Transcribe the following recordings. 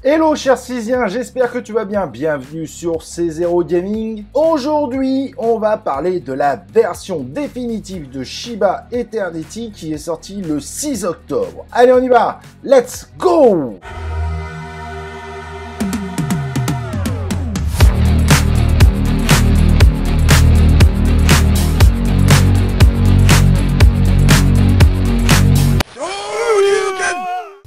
Hello cher Césien, j'espère que tu vas bien, bienvenue sur C0 Gaming. Aujourd'hui, on va parler de la version définitive de Shiba Eternity qui est sortie le 6 octobre. Allez, on y va, let's go!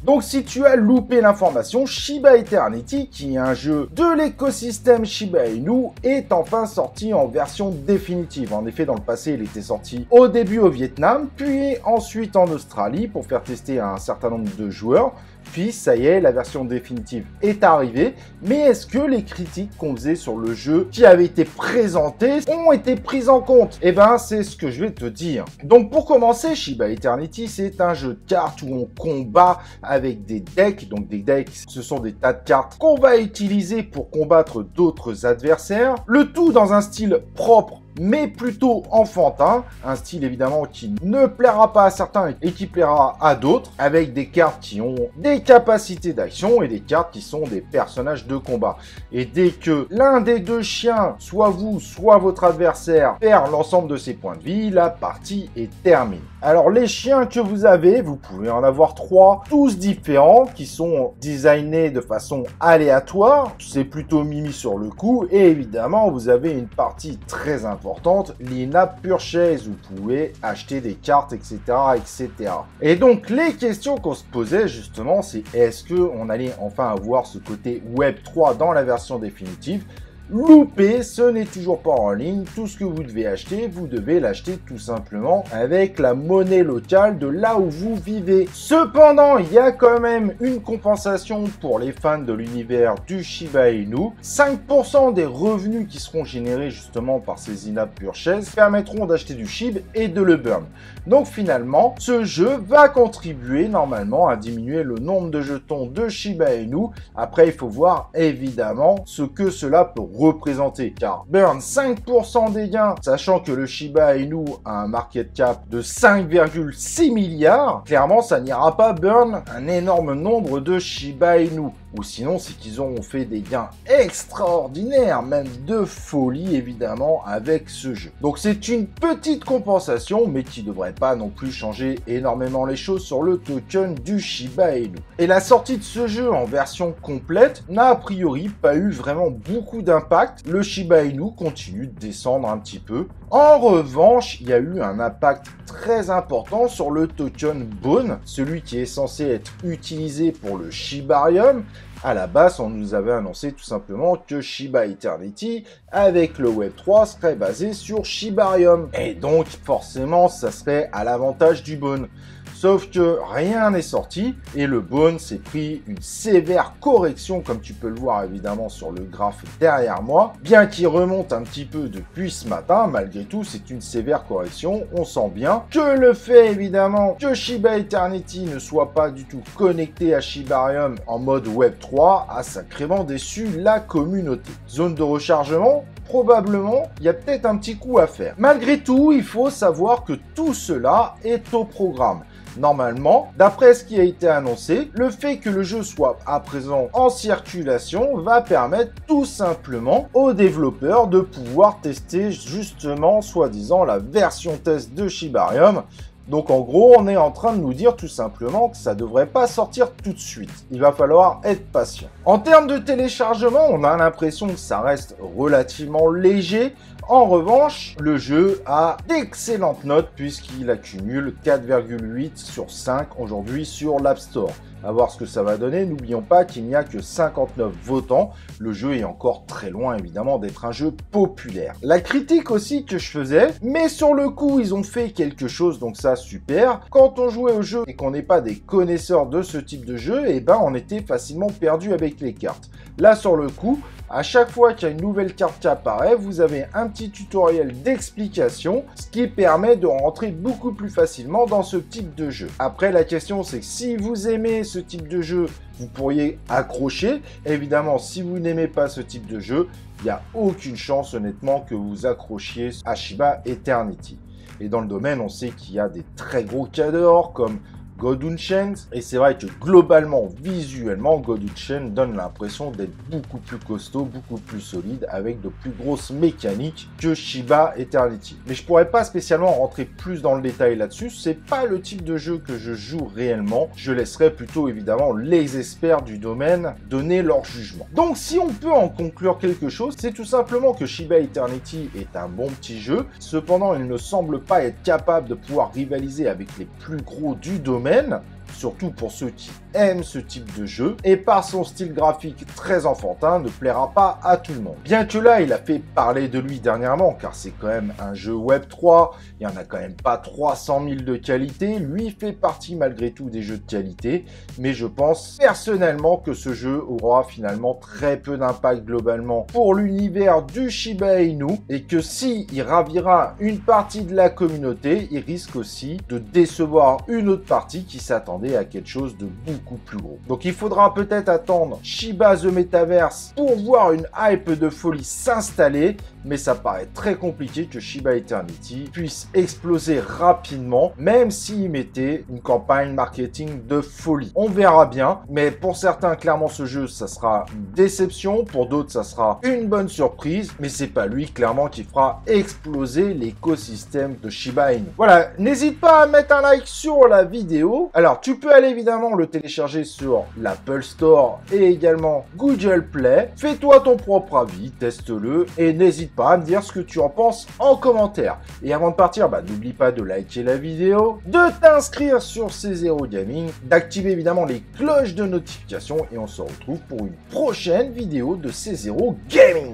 Donc si tu as loupé l'information, Shiba Eternity, qui est un jeu de l'écosystème Shiba Inu, est enfin sorti en version définitive. En effet, dans le passé, il était sorti au début au Vietnam, puis ensuite en Australie pour faire tester à un certain nombre de joueurs. Puis ça y est, la version définitive est arrivée. Mais est-ce que les critiques qu'on faisait sur le jeu qui avaient été présentées ont été prises en compte? Eh ben, c'est ce que je vais te dire. Donc pour commencer, Shiba Eternity, c'est un jeu de cartes où on combat avec des decks. Donc des decks, ce sont des tas de cartes qu'on va utiliser pour combattre d'autres adversaires. Le tout dans un style propre, mais plutôt enfantin, un style évidemment qui ne plaira pas à certains et qui plaira à d'autres, avec des cartes qui ont des capacités d'action et des cartes qui sont des personnages de combat. Et dès que l'un des deux chiens, soit vous, soit votre adversaire, perd l'ensemble de ses points de vie, la partie est terminée. Alors les chiens que vous avez, vous pouvez en avoir 3, tous différents, qui sont designés de façon aléatoire, c'est plutôt mimi sur le coup, et évidemment vous avez une partie très importante, l'in-app purchase, vous pouvez acheter des cartes, etc., etc. Et donc les questions qu'on se posait justement, c'est est-ce qu'on allait enfin avoir ce côté Web 3 dans la version définitive? Loupé, ce n'est toujours pas en ligne. Tout ce que vous devez acheter, vous devez l'acheter tout simplement avec la monnaie locale de là où vous vivez. Cependant, il y a quand même une compensation pour les fans de l'univers du Shiba Inu. 5% des revenus qui seront générés justement par ces in-app purchases permettront d'acheter du SHIB et de le burn. Donc finalement, ce jeu va contribuer normalement à diminuer le nombre de jetons de Shiba Inu. Après, il faut voir évidemment ce que cela peut représenter, car burn 5% des gains, sachant que le Shiba Inu a un market cap de 5,6 milliards, clairement ça n'ira pas burn un énorme nombre de Shiba Inu. Ou sinon, c'est qu'ils auront fait des gains extraordinaires, même de folie évidemment avec ce jeu. Donc c'est une petite compensation, mais qui ne devrait pas non plus changer énormément les choses sur le token du Shiba Inu. Et la sortie de ce jeu en version complète n'a a priori pas eu vraiment beaucoup d'impact. Le Shiba Inu continue de descendre un petit peu. En revanche, il y a eu un impact très important sur le token Bone, celui qui est censé être utilisé pour le Shibarium. À la base, on nous avait annoncé tout simplement que Shiba Eternity, avec le Web3, serait basé sur Shibarium. Et donc, forcément, ça serait à l'avantage du Bone. Sauf que rien n'est sorti et le Bone s'est pris une sévère correction, comme tu peux le voir évidemment sur le graphe derrière moi. Bien qu'il remonte un petit peu depuis ce matin, malgré tout, c'est une sévère correction. On sent bien que le fait évidemment que Shiba Eternity ne soit pas du tout connecté à Shibarium en mode Web 3 a sacrément déçu la communauté. Zone de rechargement? Probablement, il y a peut-être un petit coup à faire. Malgré tout, il faut savoir que tout cela est au programme. Normalement, d'après ce qui a été annoncé, le fait que le jeu soit à présent en circulation va permettre tout simplement aux développeurs de pouvoir tester justement, soi-disant, la version test de Shibarium. Donc en gros, on est en train de nous dire tout simplement que ça ne devrait pas sortir tout de suite. Il va falloir être patient. En termes de téléchargement, on a l'impression que ça reste relativement léger. En revanche, le jeu a d'excellentes notes puisqu'il accumule 4,8 sur 5 aujourd'hui sur l'App Store. À voir ce que ça va donner. N'oublions pas qu'il n'y a que 59 votants. Le jeu est encore très loin évidemment d'être un jeu populaire. La critique aussi que je faisais, mais sur le coup ils ont fait quelque chose, donc ça super. Quand on jouait au jeu et qu'on n'est pas des connaisseurs de ce type de jeu, et ben on était facilement perdu avec les cartes. Là sur le coup, à chaque fois qu'il y a une nouvelle carte qui apparaît, vous avez un petit tutoriel d'explication, ce qui permet de rentrer beaucoup plus facilement dans ce type de jeu. Après, la question c'est que si vous aimez ce type de jeu, vous pourriez accrocher. Évidemment, si vous n'aimez pas ce type de jeu, il n'y a aucune chance honnêtement que vous accrochiez à Shiba Eternity. Et dans le domaine, on sait qu'il y a des très gros cadors comme God Unchained. Et c'est vrai que globalement, visuellement, God Unchained donne l'impression d'être beaucoup plus costaud, beaucoup plus solide, avec de plus grosses mécaniques que Shiba Eternity. Mais je pourrais pas spécialement rentrer plus dans le détail là-dessus, c'est pas le type de jeu que je joue réellement. Je laisserai plutôt évidemment les experts du domaine donner leur jugement. Donc si on peut en conclure quelque chose, c'est tout simplement que Shiba Eternity est un bon petit jeu. Cependant, il ne semble pas être capable de pouvoir rivaliser avec les plus gros du domaine, surtout pour ceux qui aiment ce type de jeu, et par son style graphique très enfantin, ne plaira pas à tout le monde. Bien que là, il a fait parler de lui dernièrement, car c'est quand même un jeu Web 3, il n'y en a quand même pas 300 000 de qualité, lui fait partie malgré tout des jeux de qualité, mais je pense personnellement que ce jeu aura finalement très peu d'impact globalement pour l'univers du Shiba Inu, et que si il ravira une partie de la communauté, il risque aussi de décevoir une autre partie qui s'attendait à quelque chose de beaucoup plus gros. Donc il faudra peut-être attendre Shiba The Metaverse pour voir une hype de folie s'installer, mais ça paraît très compliqué que Shiba Eternity puisse exploser rapidement, même s'il mettait une campagne marketing de folie. On verra bien, mais pour certains, clairement, ce jeu, ça sera une déception, pour d'autres, ça sera une bonne surprise, mais c'est pas lui, clairement, qui fera exploser l'écosystème de Shiba Inu. Voilà, n'hésite pas à mettre un like sur la vidéo. Alors, tu peux aller évidemment le télécharger sur l'Apple Store et également Google Play. Fais-toi ton propre avis, teste-le et n'hésite pas à me dire ce que tu en penses en commentaire. Et avant de partir, n'oublie pas de liker la vidéo, de t'inscrire sur C0 Gaming, d'activer évidemment les cloches de notification et on se retrouve pour une prochaine vidéo de C0 Gaming.